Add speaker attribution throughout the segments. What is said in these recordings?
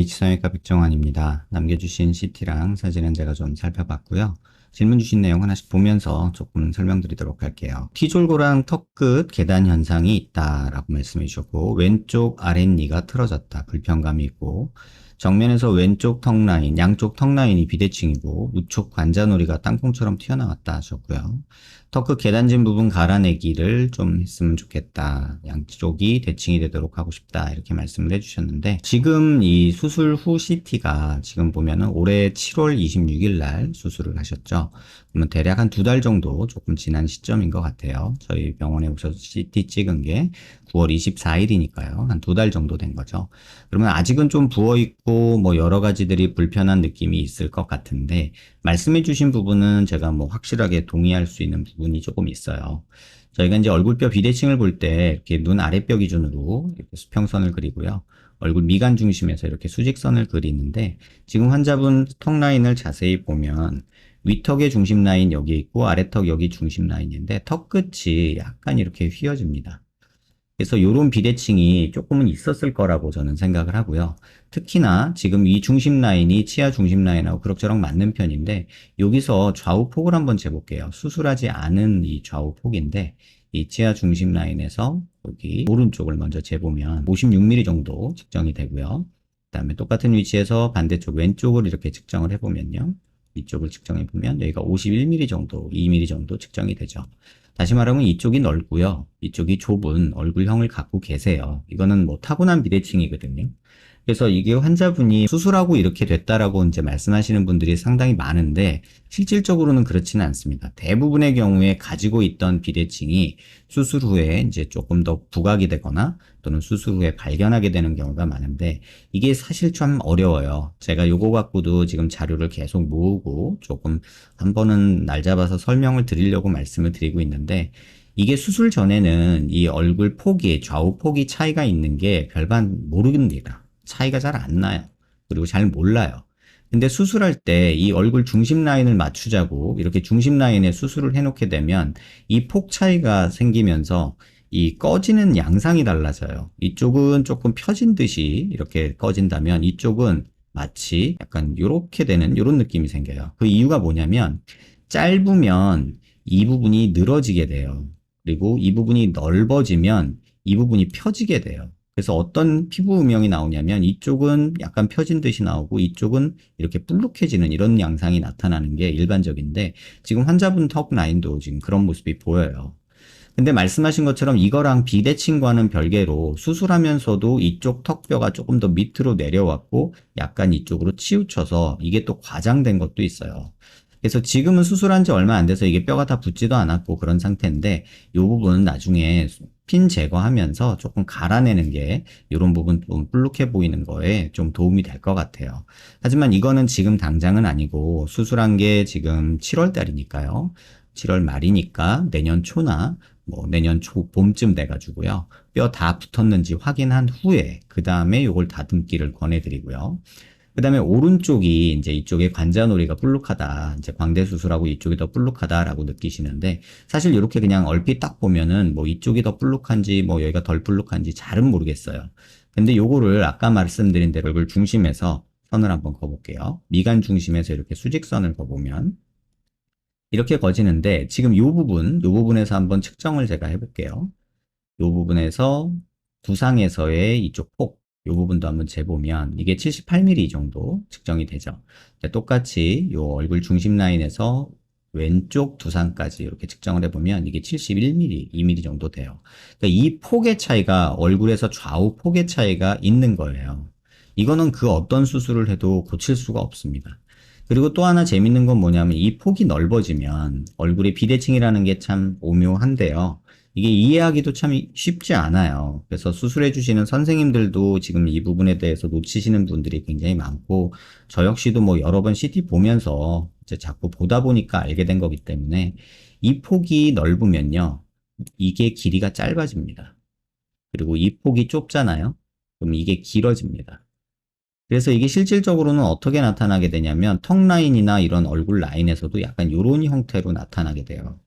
Speaker 1: H성형외과 백정환입니다. 남겨주신 CT랑 사진은 제가 좀 살펴봤고요. 질문 주신 내용 하나씩 보면서 조금 설명드리도록 할게요. T졸고랑 턱끝 계단 현상이 있다라고 말씀해 주셨고, 왼쪽 아랫니가 틀어졌다, 불편감이 있고, 정면에서 왼쪽 턱 라인, 양쪽 턱 라인이 비대칭이고 우측 관자놀이가 땅콩처럼 튀어나왔다 하셨고요. 턱끝 계단진 부분 갈아내기를 좀 했으면 좋겠다. 양쪽이 대칭이 되도록 하고 싶다. 이렇게 말씀을 해주셨는데, 지금 이 수술 후 CT가 지금 보면은 올해 7월 26일 날 수술을 하셨죠. 그러면 대략 한 2달 정도 조금 지난 시점인 것 같아요. 저희 병원에 오셔서 CT 찍은 게 9월 24일이니까요. 한 2달 정도 된 거죠. 그러면 아직은 좀 부어있고 뭐 여러 가지들이 불편한 느낌이 있을 것 같은데, 말씀해 주신 부분은 제가 뭐 확실하게 동의할 수 있는 부분이 조금 있어요. 저희가 이제 얼굴뼈 비대칭을 볼 때 이렇게 눈 아랫뼈 기준으로 이렇게 수평선을 그리고요. 얼굴 미간 중심에서 이렇게 수직선을 그리는데, 지금 환자분 턱 라인을 자세히 보면 위턱의 중심 라인 여기 있고 아래턱 여기 중심 라인인데 턱 끝이 약간 이렇게 휘어집니다. 그래서 이런 비대칭이 조금은 있었을 거라고 저는 생각을 하고요. 특히나 지금 이 중심 라인이 치아 중심 라인하고 그럭저럭 맞는 편인데, 여기서 좌우 폭을 한번 재볼게요. 수술하지 않은 이 좌우 폭인데, 이 치아 중심 라인에서 여기 오른쪽을 먼저 재보면 56mm 정도 측정이 되고요. 그 다음에 똑같은 위치에서 반대쪽 왼쪽을 이렇게 측정을 해보면요. 이쪽을 측정해보면 여기가 51mm 정도, 2mm 정도 측정이 되죠. 다시 말하면 이쪽이 넓고요. 이쪽이 좁은 얼굴형을 갖고 계세요. 이거는 뭐 타고난 비대칭이거든요. 그래서 이게 환자분이 수술하고 이렇게 됐다라고 이제 말씀하시는 분들이 상당히 많은데, 실질적으로는 그렇지는 않습니다. 대부분의 경우에 가지고 있던 비대칭이 수술 후에 이제 조금 더 부각이 되거나 또는 수술 후에 발견하게 되는 경우가 많은데, 이게 사실 참 어려워요. 제가 요거 갖고도 지금 자료를 계속 모으고 조금 한 번은 날 잡아서 설명을 드리려고 말씀을 드리고 있는데, 이게 수술 전에는 이 얼굴 폭이, 좌우 폭이 차이가 있는 게 별반 모릅니다. 차이가 잘 안 나요. 그리고 잘 몰라요. 근데 수술할 때 이 얼굴 중심 라인을 맞추자고 이렇게 중심 라인에 수술을 해놓게 되면 이 폭 차이가 생기면서 이 꺼지는 양상이 달라져요. 이쪽은 조금 펴진 듯이 이렇게 꺼진다면, 이쪽은 마치 약간 이렇게 되는 이런 느낌이 생겨요. 그 이유가 뭐냐면, 짧으면 이 부분이 늘어지게 돼요. 그리고 이 부분이 넓어지면 이 부분이 펴지게 돼요. 그래서 어떤 피부 음영이 나오냐면, 이쪽은 약간 펴진 듯이 나오고 이쪽은 이렇게 불룩해지는 이런 양상이 나타나는 게 일반적인데, 지금 환자분 턱 라인도 지금 그런 모습이 보여요. 근데 말씀하신 것처럼 이거랑 비대칭과는 별개로 수술하면서도 이쪽 턱뼈가 조금 더 밑으로 내려왔고 약간 이쪽으로 치우쳐서 이게 또 과장된 것도 있어요. 그래서 지금은 수술한 지 얼마 안 돼서 이게 뼈가 다 붙지도 않았고 그런 상태인데, 이 부분은 나중에 핀 제거하면서 조금 갈아내는 게 이런 부분 좀 불룩해 보이는 거에 좀 도움이 될 것 같아요. 하지만 이거는 지금 당장은 아니고, 수술한 게 지금 7월 달이니까요. 7월 말이니까 내년 초나 뭐 내년 초 봄쯤 돼가지고요. 뼈 다 붙었는지 확인한 후에 그 다음에 요걸 다듬기를 권해드리고요. 그 다음에 오른쪽이 이제 이쪽에 관자놀이가 불룩하다, 이제 광대 수술하고 이쪽이 더 불룩하다라고 느끼시는데, 사실 이렇게 그냥 얼핏 딱 보면은 뭐 이쪽이 더 불룩한지 뭐 여기가 덜 불룩한지 잘은 모르겠어요. 근데 요거를 아까 말씀드린 대로 얼굴 중심에서 선을 한번 그어볼게요. 미간 중심에서 이렇게 수직선을 그어보면 이렇게 거지는데, 지금 요 부분에서 한번 측정을 제가 해볼게요. 요 부분에서 두상에서의 이쪽 폭, 요 부분도 한번 재보면 이게 78mm 정도 측정이 되죠. 똑같이 요 얼굴 중심 라인에서 왼쪽 두상까지 이렇게 측정을 해보면 이게 71mm, 2mm 정도 돼요. 그러니까 이 폭의 차이가, 얼굴에서 좌우 폭의 차이가 있는 거예요. 이거는 그 어떤 수술을 해도 고칠 수가 없습니다. 그리고 또 하나 재밌는 건 뭐냐면, 이 폭이 넓어지면 얼굴의 비대칭이라는 게 참 오묘한데요. 이게 이해하기도 참 쉽지 않아요. 그래서 수술해 주시는 선생님들도 지금 이 부분에 대해서 놓치시는 분들이 굉장히 많고, 저 역시도 뭐 여러 번 CT 보면서 이제 자꾸 보다 보니까 알게 된 거기 때문에, 이 폭이 넓으면요, 이게 길이가 짧아집니다. 그리고 이 폭이 좁잖아요. 그럼 이게 길어집니다. 그래서 이게 실질적으로는 어떻게 나타나게 되냐면, 턱 라인이나 이런 얼굴 라인에서도 약간 이런 형태로 나타나게 돼요.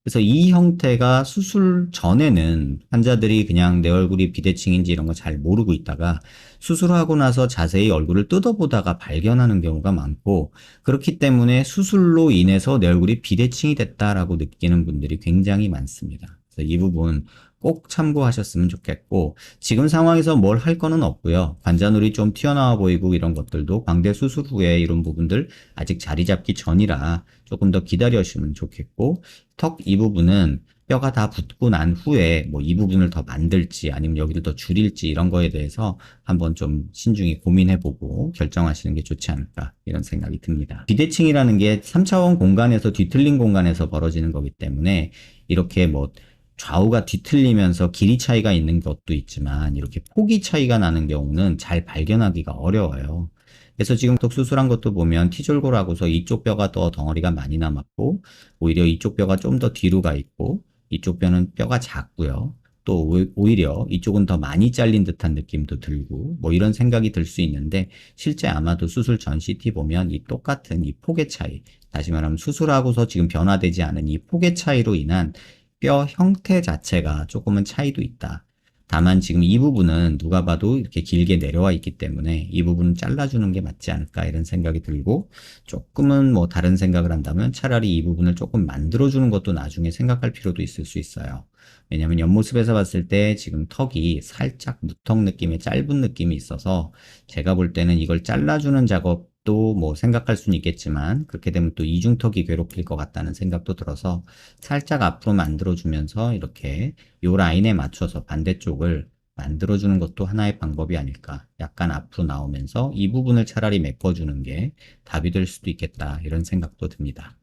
Speaker 1: 그래서 이 형태가 수술 전에는 환자들이 그냥 내 얼굴이 비대칭인지 이런 거 잘 모르고 있다가 수술하고 나서 자세히 얼굴을 뜯어보다가 발견하는 경우가 많고, 그렇기 때문에 수술로 인해서 내 얼굴이 비대칭이 됐다라고 느끼는 분들이 굉장히 많습니다. 그래서 이 부분 꼭 참고하셨으면 좋겠고, 지금 상황에서 뭘 할 거는 없고요. 관자놀이 좀 튀어나와 보이고 이런 것들도 광대 수술 후에 이런 부분들 아직 자리 잡기 전이라 조금 더 기다려주시면 좋겠고, 턱 이 부분은 뼈가 다 붙고 난 후에 뭐 이 부분을 더 만들지 아니면 여기를 더 줄일지 이런 거에 대해서 한번 좀 신중히 고민해보고 결정하시는 게 좋지 않을까 이런 생각이 듭니다. 비대칭이라는 게 3차원 공간에서 뒤틀린 공간에서 벌어지는 거기 때문에 이렇게 뭐 좌우가 뒤틀리면서 길이 차이가 있는 것도 있지만 이렇게 폭이 차이가 나는 경우는 잘 발견하기가 어려워요. 그래서 지금 턱 수술한 것도 보면 T졸골하고서 이쪽 뼈가 더 덩어리가 많이 남았고, 오히려 이쪽 뼈가 좀 더 뒤로 가 있고, 이쪽 뼈는 뼈가 작고요. 또 오히려 이쪽은 더 많이 잘린 듯한 느낌도 들고, 뭐 이런 생각이 들 수 있는데, 실제 아마도 수술 전 CT 보면 이 똑같은 이 폭의 차이, 다시 말하면 수술하고서 지금 변화되지 않은 이 폭의 차이로 인한 뼈 형태 자체가 조금은 차이도 있다. 다만 지금 이 부분은 누가 봐도 이렇게 길게 내려와 있기 때문에 이 부분은 잘라주는 게 맞지 않을까 이런 생각이 들고, 조금은 뭐 다른 생각을 한다면 차라리 이 부분을 조금 만들어주는 것도 나중에 생각할 필요도 있을 수 있어요. 왜냐하면 옆모습에서 봤을 때 지금 턱이 살짝 무턱 느낌의 짧은 느낌이 있어서 제가 볼 때는 이걸 잘라주는 작업도 뭐 생각할 수는 있겠지만, 그렇게 되면 또 이중턱이 괴롭힐 것 같다는 생각도 들어서 살짝 앞으로 만들어주면서 이렇게 요 라인에 맞춰서 반대쪽을 만들어주는 것도 하나의 방법이 아닐까. 약간 앞으로 나오면서 이 부분을 차라리 메꿔주는 게 답이 될 수도 있겠다 이런 생각도 듭니다.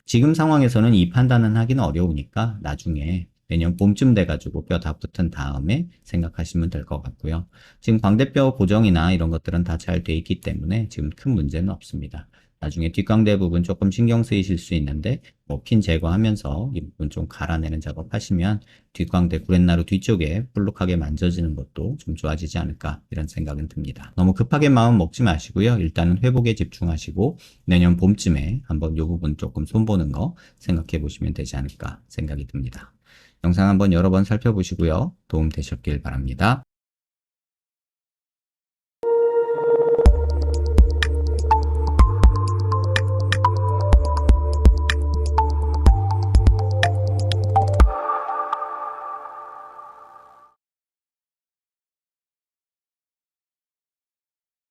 Speaker 1: 지금 상황에서는 이 판단은 하기는 어려우니까 나중에 내년 봄쯤 돼가지고 뼈 다 붙은 다음에 생각하시면 될 것 같고요. 지금 광대뼈 고정이나 이런 것들은 다 잘 돼 있기 때문에 지금 큰 문제는 없습니다. 나중에 뒷광대 부분 조금 신경 쓰이실 수 있는데 뭐 핀 제거하면서 이 부분 좀 갈아내는 작업 하시면 뒷광대 구렛나루 뒤쪽에 볼록하게 만져지는 것도 좀 좋아지지 않을까 이런 생각은 듭니다. 너무 급하게 마음 먹지 마시고요. 일단은 회복에 집중하시고 내년 봄쯤에 한번 이 부분 조금 손보는 거 생각해 보시면 되지 않을까 생각이 듭니다. 영상 한번 여러 번 살펴보시고요. 도움 되셨길 바랍니다.